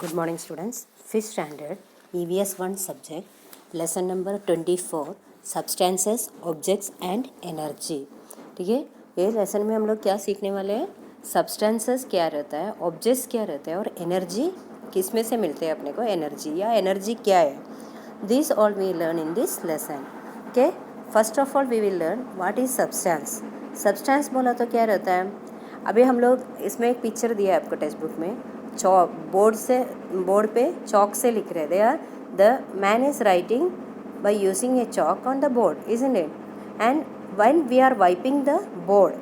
Good morning students. 5th standard EVS 1 subject lesson number 24 substances, objects and energy. ठीक है, ये lesson में हम लोग क्या सीखने वाले हैं? सब्सटेंसेस क्या रहता है, ऑब्जेक्ट्स क्या रहता है और एनर्जी किस में से मिलते हैं अपने को, एनर्जी या एनर्जी क्या है. This all we learn in this lesson. Okay, first of all we will learn what is substance. Substance बोला तो क्या रहता है. अभी हम लोग इसमें एक पिक्चर दिया है आपको टेक्स्ट बुक में. चौक बोर्ड पे चौक से लिख रहे. They are the man is writing by using a chalk on the board, isn't it? And when we are wiping the board,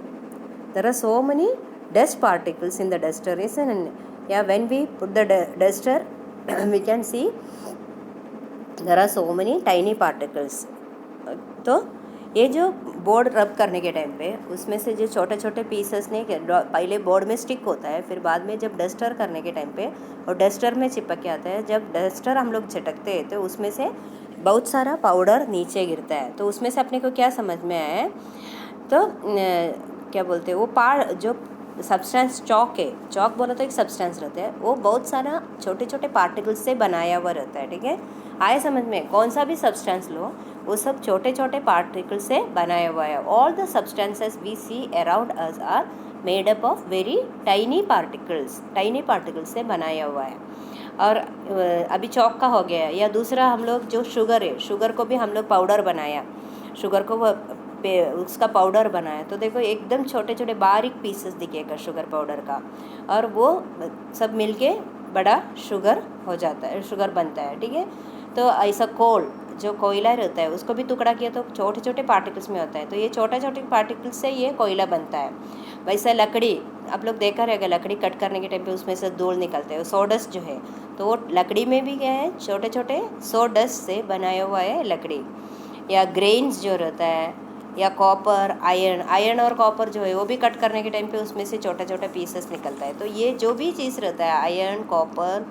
there are so many dust particles in the duster, isn't it? Yeah, when we put the duster we can see there are so many tiny particles. तो ये जो board रब करने के time पे उसमें से जो छोटे छोटे पीसेस ने पहले बोर्ड में स्टिक होता है, फिर बाद में जब डस्टर करने के टाइम पे और डस्टर में चिपक के आता है. जब डस्टर हम लोग झटकते हैं तो उसमें से बहुत सारा पाउडर नीचे गिरता है. तो उसमें से अपने को क्या समझ में आया है, तो क्या बोलते हैं वो जो सब्सटेंस चौक है, चौक बोला तो एक सब्सटेंस रहता है, वो बहुत सारा छोटे छोटे पार्टिकल्स से बनाया हुआ रहता है. ठीक है, आए समझ में. कौन सा भी सब्सटेंस लो वो सब छोटे छोटे पार्टिकल्स से बनाया हुआ है. All the substances we see around us are made up of very tiny particles से बनाया हुआ है. और अभी चौक का हो गया. या दूसरा हम लोग जो शुगर है, शुगर को भी हम लोग पाउडर बनाया, शुगर को उसका पाउडर बनाया. तो देखो एकदम छोटे छोटे बारीक पीसेस दिखेगा शुगर पाउडर का, और वो सब मिलके बड़ा शुगर हो जाता है, शुगर बनता है. ठीक है, तो ऐसा कोल जो कोयला रहता है उसको भी टुकड़ा किया तो छोटे छोटे पार्टिकल्स में होता है. तो ये छोटे छोटे पार्टिकल्स से ये कोयला बनता है. वैसे लकड़ी आप लोग देखा रहेगा, लकड़ी कट करने के टाइम पे उसमें से धूल निकलते हैं, सोडस्ट जो है, तो वो लकड़ी में भी क्या है, छोटे छोटे सोडस्ट से बनाया हुआ है लकड़ी. या ग्रेन्स जो रहता है, या कॉपर, आयरन और कॉपर जो है वो भी कट करने के टाइम पे उसमें से छोटे छोटे पीसेस निकलता है. तो ये जो भी चीज़ रहता है, iron, copper,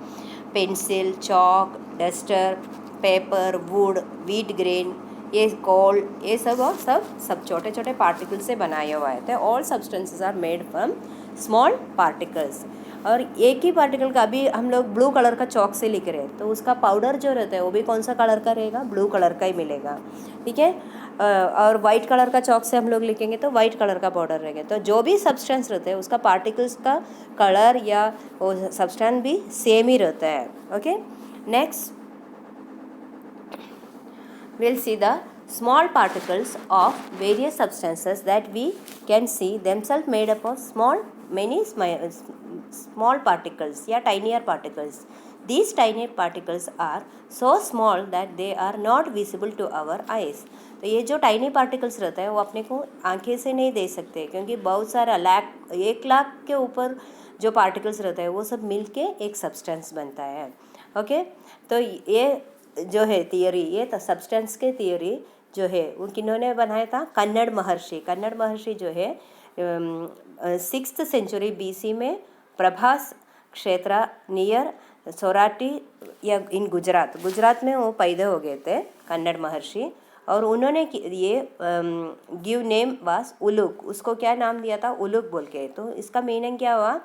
pencil, chalk, duster, paper, would, wheat grain, ये कोल, ये सब छोटे छोटे पार्टिकल्स से बनाया हुआ है. तो all substances are made from small particles. और एक ही पार्टिकल का अभी हम लोग ब्लू कलर का चॉक से लिख रहे हैं, तो उसका पाउडर जो रहता है वो भी कौन सा कलर का रहेगा, ब्लू कलर का ही मिलेगा. ठीक है, और वाइट कलर का चॉक से हम लोग लिखेंगे तो वाइट कलर का पाउडर रहेगा. तो जो भी सब्सटेंस रहता है उसका पार्टिकल्स का कलर या वो सब्सटेंस भी सेम ही रहता है. Okay, next we'll see the small particles of various substances that we can see themselves made up of many small particles या tinier particles. These tiny particles are so small that they are not visible to our eyes. तो ये जो tiny particles रहता है वो अपने को आंखें से नहीं देख सकते, क्योंकि बहुत सारा 1 लाख के ऊपर जो पार्टिकल्स रहता है वो सब मिलके एक सब्सटेंस बनता है. ओके, तो ये जो है थियोरी, ये तो सब्सटेंस के थियोरी जो है वो किन्होंने बनाया था, कन्नड़ महर्षि जो है 6th सेंचुरी BC में प्रभास क्षेत्र नियर सोराटी या इन गुजरात में वो पैदा हो गए थे कन्नड़ महर्षि. और उन्होंने ये गिव नेम वास उलुक, उसको क्या नाम दिया था, उलुक बोल के. तो इसका मीनिंग क्या हुआ,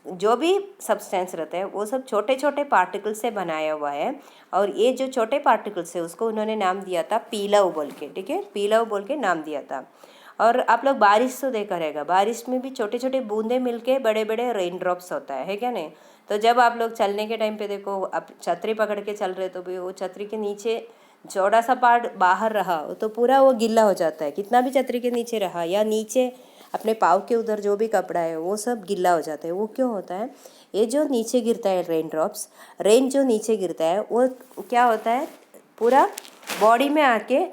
जो भी सब्सटेंस रहता है वो सब छोटे छोटे पार्टिकल से बनाया हुआ है. और ये जो छोटे पार्टिकल्स है उसको उन्होंने नाम दिया था पीलव बोल के. ठीक है, पीलव बोल के नाम दिया था. और आप लोग बारिश तो देखा रहेगा, बारिश में भी छोटे छोटे बूंदे मिलके बड़े बड़े रेन ड्रॉप्स होता है क्या नहीं. तो जब आप लोग चलने के टाइम पे देखो, आप छतरी पकड़ के चल रहे तो भी वो छतरी के नीचे छोटा सा पार्ट बाहर रहा तो पूरा वो गीला हो जाता है. कितना भी छतरी के नीचे रहा या नीचे अपने पाँव के उधर जो भी कपड़ा है वो सब गीला हो जाता है. वो क्यों होता है, ये जो नीचे गिरता है रेन जो नीचे गिरता है वो क्या होता है, पूरा बॉडी में आके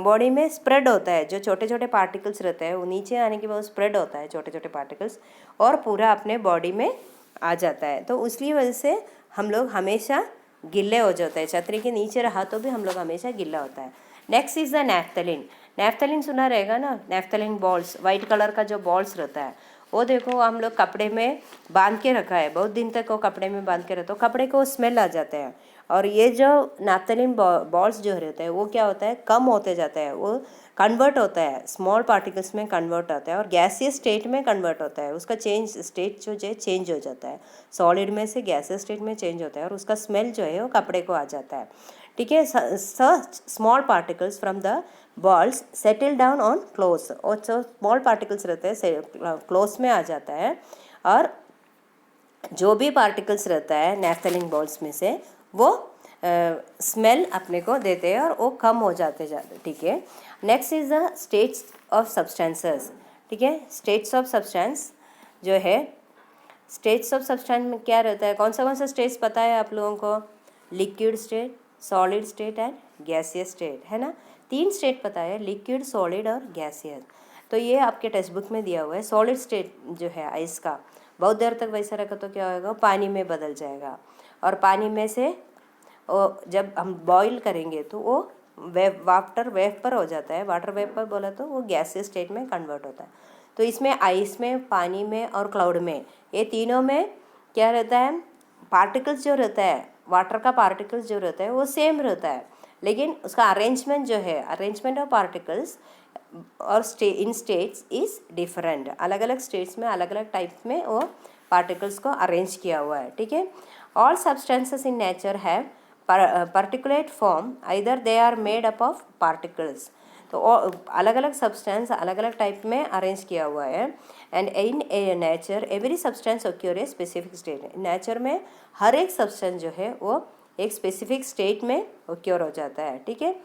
बॉडी में स्प्रेड होता है. जो छोटे छोटे पार्टिकल्स रहते हैं वो नीचे आने के बाद स्प्रेड होता है छोटे छोटे पार्टिकल्स, और पूरा अपने बॉडी में आ जाता है. तो उसकी वजह से हम लोग हमेशा गिल्ले हो जाते हैं. छतरी के नीचे रहा तो भी हम लोग हमेशा गिल्ला होता है. Next is the naphthalene. Naphthalene सुना रहेगा ना, नैफ्थलीन बॉल्स, वाइट कलर का जो बॉल्स रहता है वो देखो हम लोग कपड़े में बांध के रखा है, बहुत दिन तक वो कपड़े में बांध के रहता है, तो कपड़े को स्मेल आ जाता है। और ये जो नैप्थलीन बॉल्स जो रहते हैं वो क्या होता है, कम होते जाता है, वो कन्वर्ट होता है, स्मॉल पार्टिकल्स में कन्वर्ट होता है और गैसियस स्टेट में कन्वर्ट होता है। उसका चेंज स्टेट जो है चेंज हो जाता है, सॉलिड में से गैसियस स्टेट में चेंज होता है और उसका स्मेल जो है वो कपड़े को आ जाता है। ठीक है, such small particles from the balls settle down on clothes, और जो स्मॉल पार्टिकल्स रहते हैं क्लोथ्स में आ जाता है, और जो भी पार्टिकल्स रहता है नैप्थलीन बॉल्स में से वो स्मेल अपने को देते हैं और वो कम हो जाते। ठीक है, next is the states of substances. ठीक है, स्टेट्स ऑफ सब्सटेंस जो है, स्टेट्स ऑफ सब्सटेंस में क्या रहता है, कौन सा स्टेट्स पता है आप लोगों को, liquid state, solid state and gaseous state, है ना। 3 स्टेट पता है, लिक्विड, सॉलिड और गैसियस। तो ये आपके टेक्स्ट बुक में दिया हुआ है। सॉलिड स्टेट जो है आइस का, बहुत देर तक वैसा रखा तो क्या होगा, पानी में बदल जाएगा, और पानी में से वो जब हम बॉईल करेंगे तो वो वाटर वेपर हो जाता है, वाटर वेपर बोला तो वो गैसियस स्टेट में कन्वर्ट होता है। तो इसमें आइस में, पानी में और क्लाउड में, ये तीनों में क्या रहता है, पार्टिकल्स जो रहता है, वाटर का पार्टिकल्स जो रहता है वो सेम रहता है, लेकिन उसका अरेंजमेंट जो है, अरेंजमेंट ऑफ पार्टिकल्स और इन स्टेट्स इज डिफरेंट। अलग अलग स्टेट्स में अलग अलग टाइप में वो पार्टिकल्स को अरेंज किया हुआ है। ठीक है, all substances in nature have particulate form, either they are made up of particles। तो अलग अलग सब्सटेंस अलग अलग टाइप में अरेंज किया हुआ है। And in A nature every substance occur a specific state. Nature में हर एक सब्सटेंस जो है वो एक स्पेसिफिक स्टेट में ऑक्योर हो जाता है। ठीक है,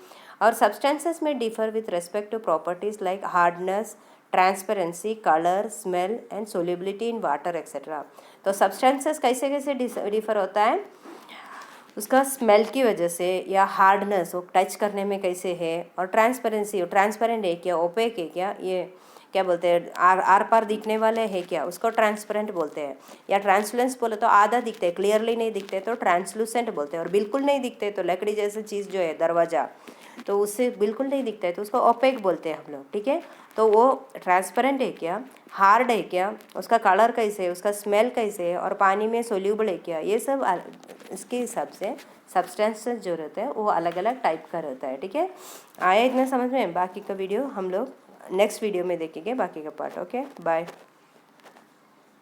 और सब्सटेंसेस में differ with respect to properties like hardness, transparency, colour, smell and solubility in water etcetera. तो सब्सटेंसेस कैसे कैसे डिफर होता है, उसका स्मेल की वजह से, या हार्डनेस वो टच करने में कैसे है, और ट्रांसपेरेंसी, ट्रांसपेरेंट है क्या, ओपेक है क्या, ये क्या बोलते हैं, आर पार दिखने वाले है क्या, उसको ट्रांसपेरेंट बोलते हैं। या ट्रांसलुसेंस बोले तो आधा दिखते हैं, क्लियरली नहीं दिखते तो ट्रांसलूसेंट बोलते हैं, और बिल्कुल नहीं दिखते तो लकड़ी जैसी चीज़ जो है दरवाज़ा, तो उससे बिल्कुल नहीं दिखता है तो उसको ओपेक बोलते हैं हम लोग। ठीक है, तो वो ट्रांसपेरेंट है क्या, हार्ड है क्या, उसका कलर कैसे है, उसका स्मेल कैसे है, और पानी में सोल्यूबल है क्या, ये सब इसके हिसाब से सब्सटेंसेस जो रहते हैं वो अलग अलग टाइप का रहता है। ठीक है, आया इतना समझ में। बाकी का वीडियो हम लोग नेक्स्ट वीडियो में देखेंगे, बाकी का पार्ट। Okay, bye.